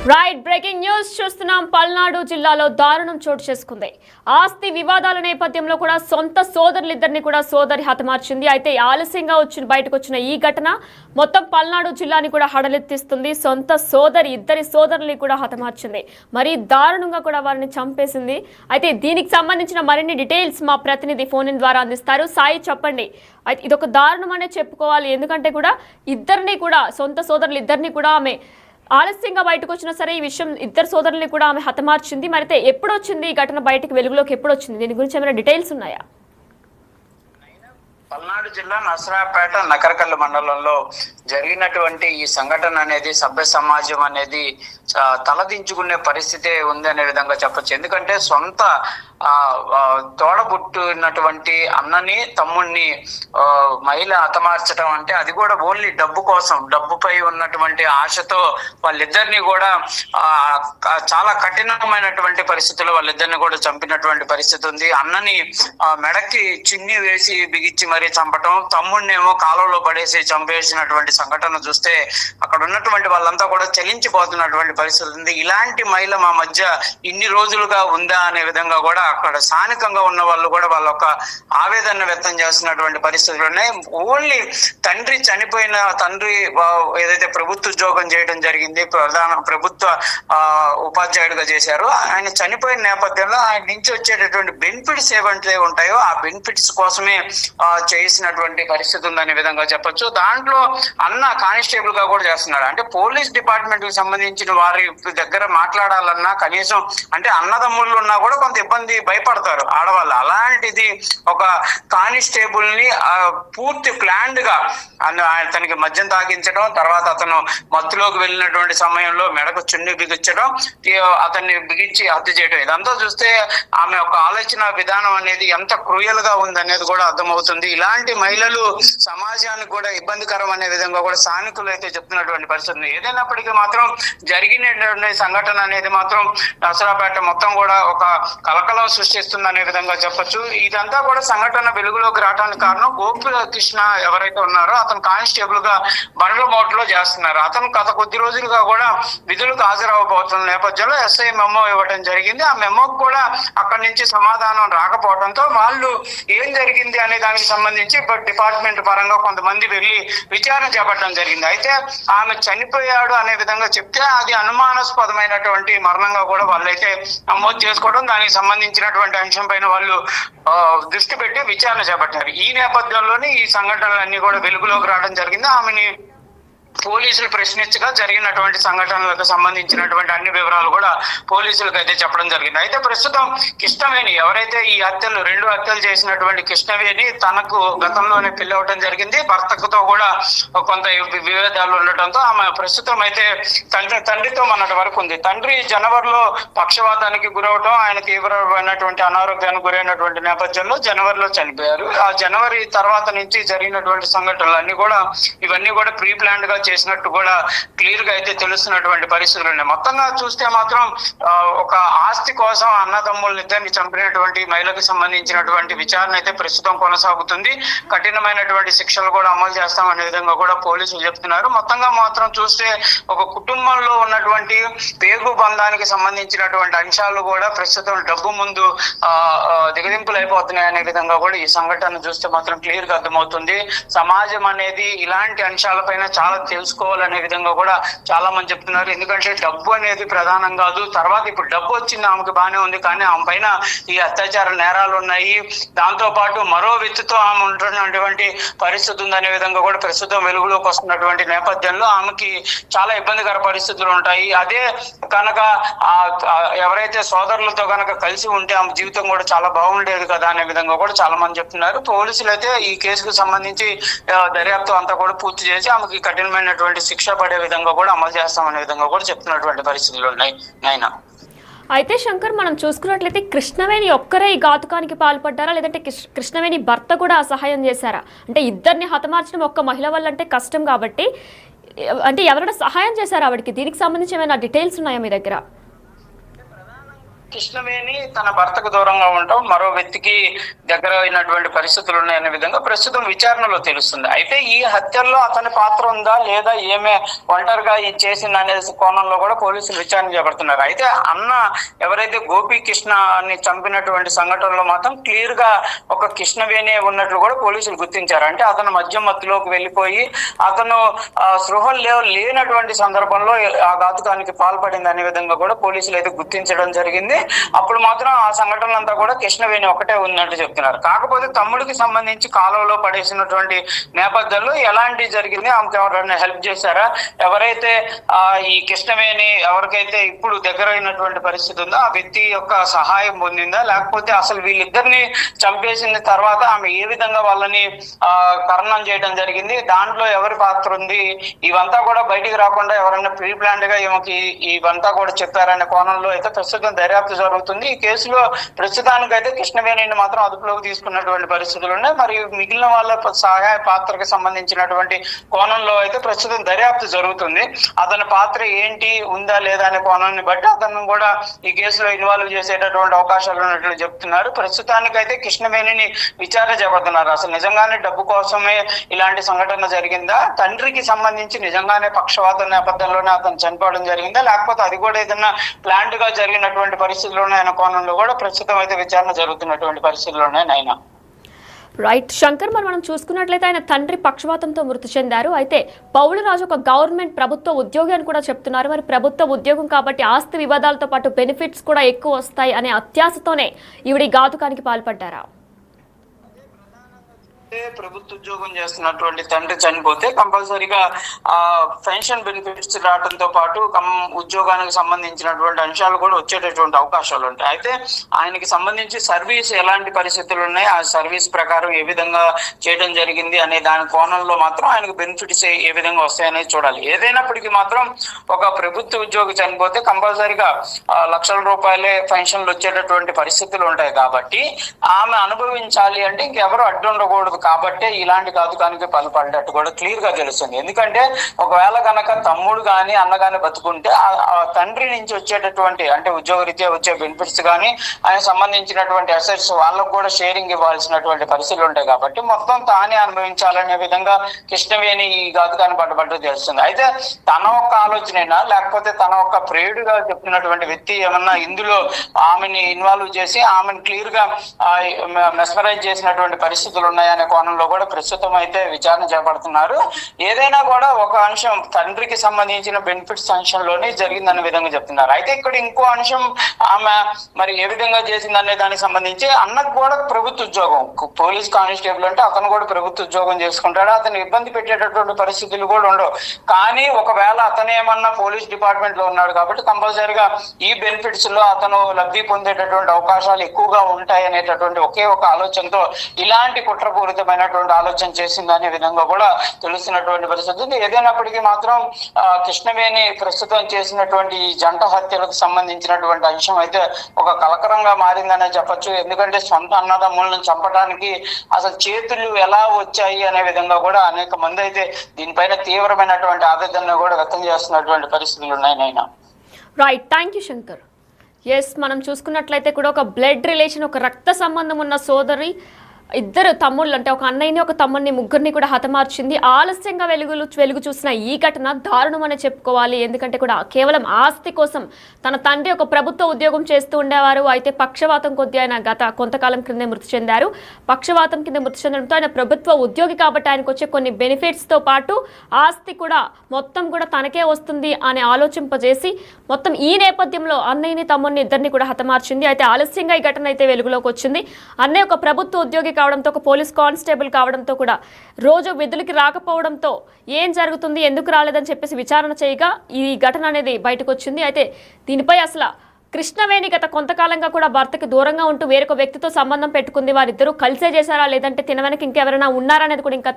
Right breaking news చూస్తున్నాం. పల్నాడు జిల్లాలో దారుణం చోటు చేసుకుంది. ఆస్తి వివాదాల నేపథ్యంలో కూడా సొంత సోదరులిద్దరిని కూడా సోదరి హతమార్చింది. అయితే ఆలస్యంగా బయటకు వచ్చిన ఈ ఘటన మొత్తం పల్నాడు జిల్లాని కూడా హడలెత్తిస్తుంది. సొంత ఇద్దరి సోదరుల్ని కూడా హతమార్చింది. మరి దారుణంగా కూడా వారిని చంపేసింది. అయితే దీనికి సంబంధించిన మరిన్ని డీటెయిల్స్ మా ప్రతినిధి ఫోన్ ఇన్ ద్వారా అందిస్తారు. సాయి, చెప్పండి. అయితే ఇదొక దారుణం అనే చెప్పుకోవాలి. ఎందుకంటే కూడా సొంత సోదరులు ఇద్దరిని కూడా ఆమె ఆలస్యంగా బయటకు వచ్చినా సరే ఈ విషయం ఇద్దరు సోదరుల్ని కూడా ఆమె హతమార్చింది. మరైతే ఎప్పుడు వచ్చింది ఈ ఘటన, బయటకు వెలుగులోకి ఎప్పుడు వచ్చింది, దీని గురించి ఏమైనా డీటెయిల్స్ ఉన్నాయా? పల్నాడు జిల్లా నసరాపేట నకరకల్లు మండలంలో జరిగినటువంటి ఈ సంఘటన అనేది సభ్య సమాజం అనేది తలదించుకునే పరిస్థితి ఉంది అనే విధంగా చెప్పొచ్చు. ఎందుకంటే సొంత తోడబుట్టినటువంటి అన్నని తమ్ముడిని మహిళ హతమార్చడం అంటే అది కూడా ఓన్లీ డబ్బు కోసం, డబ్బుపై ఉన్నటువంటి ఆశతో వాళ్ళిద్దరిని కూడా చాలా కఠినమైనటువంటి పరిస్థితుల్లో వాళ్ళిద్దరిని కూడా చంపినటువంటి పరిస్థితి ఉంది. అన్నని మెడకి చిన్ని వేసి బిగించి మరీ చంపటం, తమ్ముడిని ఏమో కాలువలో పడేసి చంపేసినటువంటి సంఘటన చూస్తే అక్కడ ఉన్నటువంటి వాళ్ళంతా కూడా చలించిపోతున్నటువంటి పరిస్థితి ఉంది. ఇలాంటి మహిళ మా మధ్య ఇన్ని రోజులుగా ఉందా అనే విధంగా కూడా అక్కడ స్థానికంగా ఉన్న వాళ్ళు కూడా వాళ్ళ యొక్క ఆవేదన వ్యక్తం చేస్తున్నటువంటి పరిస్థితులు ఉన్నాయి. ఓన్లీ చనిపోయిన తండ్రి ఏదైతే ప్రభుత్వ ఉద్యోగం చేయడం జరిగింది, ప్రభుత్వ ఉపాధ్యాయుడిగా చేశారు. ఆయన చనిపోయిన నేపథ్యంలో ఆయన నుంచి వచ్చేటటువంటి బెనిఫిట్స్ ఏవంటే ఉంటాయో ఆ బెనిఫిట్స్ కోసమే చేసినటువంటి పరిస్థితి ఉందనే విధంగా చెప్పొచ్చు. దాంట్లో అన్న కానిస్టేబుల్ గా కూడా చేస్తున్నారు. అంటే పోలీస్ డిపార్ట్మెంట్ కి సంబంధించిన వారి దగ్గర మాట్లాడాలన్నా కనీసం అంటే అన్నదమ్ముళ్ళు ఉన్నా కూడా కొంత ఇబ్బంది, భయపడతారు ఆడవాళ్ళు. అలాంటిది ఒక కానిస్టేబుల్ ని పూర్తి ప్లాన్డ్ గా తనకి మద్యం తాగించడం, తర్వాత అతను మత్తులోకి వెళ్ళినటువంటి సమయంలో మెడకు చున్ని బిగించడం, అతన్ని బిగించి హత్య చేయడం, ఇదంతా చూస్తే ఆమె ఒక ఆలోచన విధానం అనేది ఎంత క్రూయల్ గా ఉందనేది కూడా అర్థమవుతుంది. ఇలాంటి మహిళలు సమాజానికి కూడా ఇబ్బందికరం అనే విధంగా కూడా స్థానికులు అయితే చెప్తున్నటువంటి పరిస్థితి. ఏదైనప్పటికీ మాత్రం జరిగినటువంటి సంఘటన అనేది మాత్రం నసరాపేట మొత్తం కూడా ఒక కలకలం సృష్టిస్తుందనే విధంగా చెప్పొచ్చు. ఇదంతా కూడా సంఘటన వెలుగులోకి రావడానికి కారణం గోపికృష్ణ ఎవరైతే ఉన్నారో అతను కానిస్టేబుల్ గా బండ్ల మోటలో చేస్తున్నారు. అతను గత కొద్ది రోజులుగా కూడా విధులకు హాజరవబోతున్న నేపథ్యంలో ఎస్ఐ మెమో ఇవ్వడం జరిగింది. ఆ మెమోకి కూడా అక్కడి నుంచి సమాధానం రాకపోవడంతో వాళ్ళు ఏం జరిగింది అనే దానికి సంబంధించి డిపార్ట్మెంట్ పరంగా కొంతమంది వెళ్ళి విచారణ చేపట్టడం జరిగింది. అయితే ఆమె చనిపోయాడు అనే విధంగా చెప్తే అది అనుమానాస్పదమైనటువంటి మరణంగా కూడా వాళ్ళైతే నమోదు చేసుకోవడం, దానికి సంబంధించినటువంటి అంశం పైన వాళ్ళు దృష్టి పెట్టి విచారణ చేపట్టారు. ఈ నేపథ్యంలోనే ఈ సంఘటనలన్నీ కూడా వెలుగులోకి రావడం జరిగింది. ఆమెని పోలీసులు ప్రశ్నించగా జరిగినటువంటి సంఘటనలకు సంబంధించినటువంటి అన్ని వివరాలు కూడా పోలీసులకు అయితే చెప్పడం జరిగింది. అయితే ప్రస్తుతం కృష్ణవేణి ఎవరైతే ఈ రెండు హత్యలు చేసినటువంటి కృష్ణవేణి తనకు గతంలోనే పెళ్లి అవడం జరిగింది. భర్తకుతో కూడా కొంత విభేదాలు ఉండటంతో ఆమె ప్రస్తుతం అయితే తండ్రితో మొన్నటి వరకు ఉంది. తండ్రి జనవరిలో పక్షవాతానికి గురవటం, ఆయన తీవ్రమైనటువంటి అనారోగ్యానికి గురైనటువంటి నేపథ్యంలో జనవరిలో చనిపోయారు. ఆ జనవరి తర్వాత నుంచి జరిగినటువంటి సంఘటనలు ఇవన్నీ కూడా ప్రీ ప్లాన్డ్ గా చేసినట్టు కూడా క్లియర్ గా అయితే తెలుస్తున్నటువంటి పరిస్థితులు ఉన్నాయి. మొత్తంగా చూస్తే మాత్రం ఒక ఆస్తి కోసం అన్నదమ్ములిద్దరిని చంపినటువంటి మహిళకు సంబంధించినటువంటి విచారణ అయితే ప్రస్తుతం కొనసాగుతుంది. కఠినమైనటువంటి శిక్షలు కూడా అమలు చేస్తామనే విధంగా కూడా పోలీసులు చెప్తున్నారు. మొత్తంగా మాత్రం చూస్తే ఒక కుటుంబంలో ఉన్నటువంటి పేగు బంధానికి సంబంధించినటువంటి అంశాలు కూడా ప్రస్తుతం డబ్బు ముందు దిగదింపులు అయిపోతున్నాయి అనే విధంగా కూడా ఈ సంఘటన చూస్తే మాత్రం క్లియర్ గా అర్థమవుతుంది. సమాజం అనేది ఇలాంటి అంశాలపైన చాలా తెలుసుకోవాలనే విధంగా కూడా చాలా మంది చెప్తున్నారు. ఎందుకంటే డబ్బు అనేది ప్రధానం కాదు. తర్వాత ఇప్పుడు డబ్బు వచ్చింది, ఆమెకు బాగానే ఉంది, కానీ ఆమె పైన ఈ అత్యాచార నేరాలు ఉన్నాయి. దాంతో పాటు మరో వ్యక్తితో ఆమె ఉంటున్నటువంటి పరిస్థితి ఉందనే విధంగా కూడా ప్రస్తుతం వెలుగులోకి వస్తున్నటువంటి నేపథ్యంలో ఆమెకి చాలా ఇబ్బందికర పరిస్థితులు ఉంటాయి. అదే కనుక ఎవరైతే సోదరులతో కనుక కలిసి ఉంటే ఆమె జీవితం కూడా చాలా బాగుండేది కదా అనే విధంగా కూడా చాలా మంది చెప్తున్నారు. పోలీసులు అయితే ఈ కేసుకు సంబంధించి దర్యాప్తు అంతా కూడా పూర్తి చేసి ఆమెకి కఠినమైనటువంటి శిక్ష పడే విధంగా కూడా అమలు చేస్తామనే విధంగా కూడా చెప్తున్నటువంటి పరిస్థితులు ఉన్నాయి. నైనా, అయితే శంకర్, మనం చూసుకున్నట్లయితే కృష్ణవేణి ఒక్కరే ఈ ఘాతుకానికి పాల్పడ్డారా, లేదంటే కృష్ణవేణి భర్త కూడా సహాయం చేశారా? అంటే ఇద్దరిని హతమార్చడం ఒక్క మహిళ వల్ల అంటే కష్టం కాబట్టి అంటే ఎవరైనా సహాయం చేశారా ఆవిడకి? దీనికి సంబంధించి ఏమైనా డీటెయిల్స్ ఉన్నాయా మీ దగ్గర? కృష్ణవేణి తన భర్తకు దూరంగా ఉండటం, మరో వ్యక్తికి దగ్గర అయినటువంటి పరిస్థితులు ఉన్నాయనే విధంగా ప్రస్తుతం విచారణలో తెలుస్తుంది. అయితే ఈ హత్యల్లో అతని పాత్ర ఉందా లేదా, ఏమే ఒంటరిగా ఇది చేసింది అనే కోణంలో కూడా పోలీసులు విచారణ చేపడుతున్నారు. అయితే అన్న ఎవరైతే గోపీకృష్ణని చంపినటువంటి సంఘటనలో మాత్రం క్లియర్ గా ఒక కృష్ణవేణి ఉన్నట్లు కూడా పోలీసులు గుర్తించారు. అంటే అతను మద్యం మత్తులోకి వెళ్ళిపోయి అతను స్పృహలు లేనటువంటి సందర్భంలో ఆ ఘాతుకానికి పాల్పడింది అనే విధంగా కూడా పోలీసులు అయితే గుర్తించడం జరిగింది. అప్పుడు మాత్రం ఆ సంఘటనలంతా కూడా కృష్ణవేణి ఒకటే ఉన్నట్టు చెప్తున్నారు. కాకపోతే తమ్ముడికి సంబంధించి కాలువలో పడేసినటువంటి నేపథ్యంలో ఎలాంటి జరిగింది, ఆమెకు ఎవరైనా హెల్ప్ చేశారా, ఎవరైతే ఈ కృష్ణవేణి ఎవరికైతే ఇప్పుడు దగ్గర అయినటువంటి పరిస్థితి ఉందో ఆ వ్యక్తి యొక్క సహాయం పొందిందా, లేకపోతే అసలు వీళ్ళిద్దరిని చంపేసిన తర్వాత ఆమె ఏ విధంగా వాళ్ళని కర్ణం చేయడం జరిగింది, దాంట్లో ఎవరి పాత్ర ఉంది, ఇవంతా కూడా బయటికి రాకుండా ఎవరైనా ప్రీ ప్లాన్డ్ గా ఈమెకి ఇవంతా కూడా చెప్పారనే కోణంలో అయితే ప్రస్తుతం దర్యాప్తు జరుగుతుంది. ఈ కేసులో ప్రస్తుతానికైతే కృష్ణవేణిని మాత్రం అదుపులోకి తీసుకున్నటువంటి పరిస్థితులు ఉన్నాయి. మరియు మిగిలిన వాళ్ళ సహాయ పాత్రకు సంబంధించినటువంటి కోణంలో అయితే ప్రస్తుతం దర్యాప్తు జరుగుతుంది. అతని పాత్ర ఏంటి, ఉందా లేదా అనే కోణాన్ని బట్టి అతను కూడా ఈ కేసులో ఇన్వాల్వ్ చేసేటటువంటి అవకాశాలు ఉన్నట్లు చెప్తున్నారు. ప్రస్తుతానికైతే కృష్ణవేణిని విచారణ చేపడుతున్నారు. అసలు నిజంగానే డబ్బు కోసమే ఇలాంటి సంఘటన జరిగిందా, తండ్రికి సంబంధించి నిజంగానే పక్షవాతం నేపథ్యంలోనే అతను చనిపోవడం జరిగిందా, లేకపోతే అది కూడా ఏదైనా ప్లాంట్ గా జరిగినటువంటి పరిస్థితులు ఉన్నాయన్న కోణంలో కూడా ప్రస్తుతం అయితే విచారణ జరుగుతున్నటువంటి పరిస్థితులు ఉన్నాయి. నైనా రైట్ శంకర్, మనం చూసుకున్నట్లయితే ఆయన తండ్రి పక్షవాతంతో మృతి చెందారు. అయితే పౌళరాజు ఒక గవర్నమెంట్ ప్రభుత్వ ఉద్యోగి అని కూడా చెప్తున్నారు. మరి ప్రభుత్వ ఉద్యోగం కాబట్టి ఆస్తి వివాదాలతో పాటు బెనిఫిట్స్ కూడా ఎక్కువ వస్తాయి అనే అత్యాశతోనే ఈవిడ ఘాతుకానికి పాల్పడ్డారా? ప్రభుత్వ ఉద్యోగం చేస్తున్నటువంటి తండ్రి చనిపోతే కంపల్సరీగా పెన్షన్ బెనిఫిట్స్ రావడంతో పాటు ఉద్యోగానికి సంబంధించినటువంటి అంశాలు కూడా వచ్చేటటువంటి అవకాశాలు ఉంటాయి. అయితే ఆయనకి సంబంధించి సర్వీస్ ఎలాంటి పరిస్థితులు ఉన్నాయి, ఆ సర్వీస్ ప్రకారం ఏ విధంగా చేయడం జరిగింది అనే దాని కోణంలో మాత్రం ఆయనకు బెనిఫిట్స్ ఏ విధంగా వస్తాయనేది చూడాలి. ఏదైనప్పటికీ మాత్రం ఒక ప్రభుత్వ ఉద్యోగి చనిపోతే కంపల్సరీగా లక్షల రూపాయలే పెన్షన్లు వచ్చేటటువంటి పరిస్థితులు ఉంటాయి. కాబట్టి ఆమె అనుభవించాలి అంటే ఇంకెవరు అడ్డు ఉండకూడదు. కాబట్టి ఇలాంటి ఘాతుకానికి పాల్పడ్డట్టు కూడా క్లియర్ గా తెలుస్తుంది. ఎందుకంటే ఒకవేళ కనుక తమ్ముడు గాని అన్న గాని బతుకుంటే ఆ తండ్రి నుంచి వచ్చేటటువంటి అంటే ఉద్యోగరీత్యా వచ్చే బెనిఫిట్స్ కానీ ఆయన సంబంధించినటువంటి అసెట్స్ వాళ్ళకు కూడా షేరింగ్ ఇవ్వాల్సినటువంటి పరిస్థితులు ఉంటాయి. కాబట్టి మొత్తం తానే అనుభవించాలనే విధంగా కృష్ణవేణి ఈ ఘాతుకాన్ని పడ్డబట్టు తెలుస్తుంది. అయితే తన ఒక్క ఆలోచనైనా లేకపోతే తన ఒక్క ప్రియుడిగా చెప్తున్నటువంటి వ్యక్తి ఏమన్నా ఇందులో ఆమెని ఇన్వాల్వ్ చేసి ఆమెను క్లియర్ గా మెస్మరైజ్ చేసినటువంటి పరిస్థితులు ఉన్నాయనే కోణంలో కూడా ప్రస్తుతం అయితే విచారణ చేపడుతున్నారు. ఏదైనా కూడా ఒక అంశం తండ్రికి సంబంధించిన బెనిఫిట్స్ అంశంలోనే జరిగిందనే విధంగా చెప్తున్నారు. అయితే ఇక్కడ ఇంకో అంశం ఆమె మరి ఏ విధంగా చేసిందనే దానికి సంబంధించి అన్నకు కూడా ప్రభుత్వ ఉద్యోగం, పోలీస్ కానిస్టేబుల్ అంటే అతను కూడా ప్రభుత్వ ఉద్యోగం చేసుకుంటాడు. అతను ఇబ్బంది పెట్టేటటువంటి పరిస్థితులు కూడా ఉండవు. కానీ ఒకవేళ అతను ఏమన్నా పోలీస్ డిపార్ట్మెంట్ లో ఉన్నాడు కాబట్టి కంపల్సరీగా ఈ బెనిఫిట్స్ లో అతను లబ్ధి పొందేటటువంటి అవకాశాలు ఎక్కువగా ఉంటాయి అనేటటువంటి ఒకే ఒక ఆలోచనతో ఇలాంటి కుట్రపూరితమైనటువంటి ఆలోచన చేసిందనే విధంగా కూడా తెలుస్తున్నటువంటి పరిస్థితి ఉంది. ఏదైనప్పటికీ మాత్రం కృష్ణవేణి ప్రస్తుతం చేసినటువంటి ఈ జంట హత్యలకు సంబంధించినటువంటి అంశం అయితే ఒక కలకరంగా మారిందనే చెప్పొచ్చు. ఎందుకంటే సొంత అన్నదమ్ములను చంపడానికి అసలు చేతులు ఎలా వచ్చాయి అనే విధంగా కూడా అనేక మంది అయితే దీనిపైన తీవ్రమైనటువంటి ఆవేదన కూడా వ్యక్తం చేస్తున్నటువంటి పరిస్థితులు ఉన్నాయి. Naina right, thank you Shankar. Yes, మనం చూసుకున్నట్లయితే కూడా ఒక బ్లడ్ రిలేషన్, ఒక రక్త సంబంధం ఉన్న సోదరి ఇద్దరు తమ్ముళ్ళు అంటే ఒక అన్నయ్యని ఒక తమ్ముడిని ముగ్గురిని కూడా హతమార్చింది. ఆలస్యంగా వెలుగు చూసిన ఈ ఘటన దారుణం అని చెప్పుకోవాలి. ఎందుకంటే కూడా కేవలం ఆస్తి కోసం తన తండ్రి ఒక ప్రభుత్వ ఉద్యోగం చేస్తూ ఉండేవారు. అయితే పక్షవాతం కొద్ది ఆయన కొంతకాలం క్రిందే మృతి చెందారు. పక్షవాతం కింద మృతి చెందడంతో ఆయన ప్రభుత్వ ఉద్యోగి కాబట్టి ఆయనకు వచ్చే కొన్ని బెనిఫిట్స్తో పాటు ఆస్తి కూడా మొత్తం కూడా తనకే వస్తుంది అని ఆలోచింపజేసి మొత్తం ఈ నేపథ్యంలో అన్నయ్యని తమ్ముడిని ఇద్దరిని కూడా హతమార్చింది. అయితే ఆలస్యంగా ఈ ఘటన అయితే వెలుగులోకి వచ్చింది. అన్నయ్య ఒక ప్రభుత్వ ఉద్యోగి కావడంతో, ఒక పోలీస్ కానిస్టేబుల్ కావడంతో కూడా రోజు విధులకి రాకపోవడంతో ఏం జరుగుతుంది, ఎందుకు రాలేదని చెప్పేసి విచారణ చేయగా ఈ ఘటన అనేది బయటకు వచ్చింది. అయితే దీనిపై అసలు కృష్ణవేణి గత కొంతకాలంగా కూడా భర్తకి దూరంగా ఉంటూ వేరొక వ్యక్తితో సంబంధం పెట్టుకుంది. వారిద్దరూ కలిసే చేశారా లేదంటే తిన వెనక ఇంకెవరైనా ఉన్నారా అనేది కూడా ఇంకా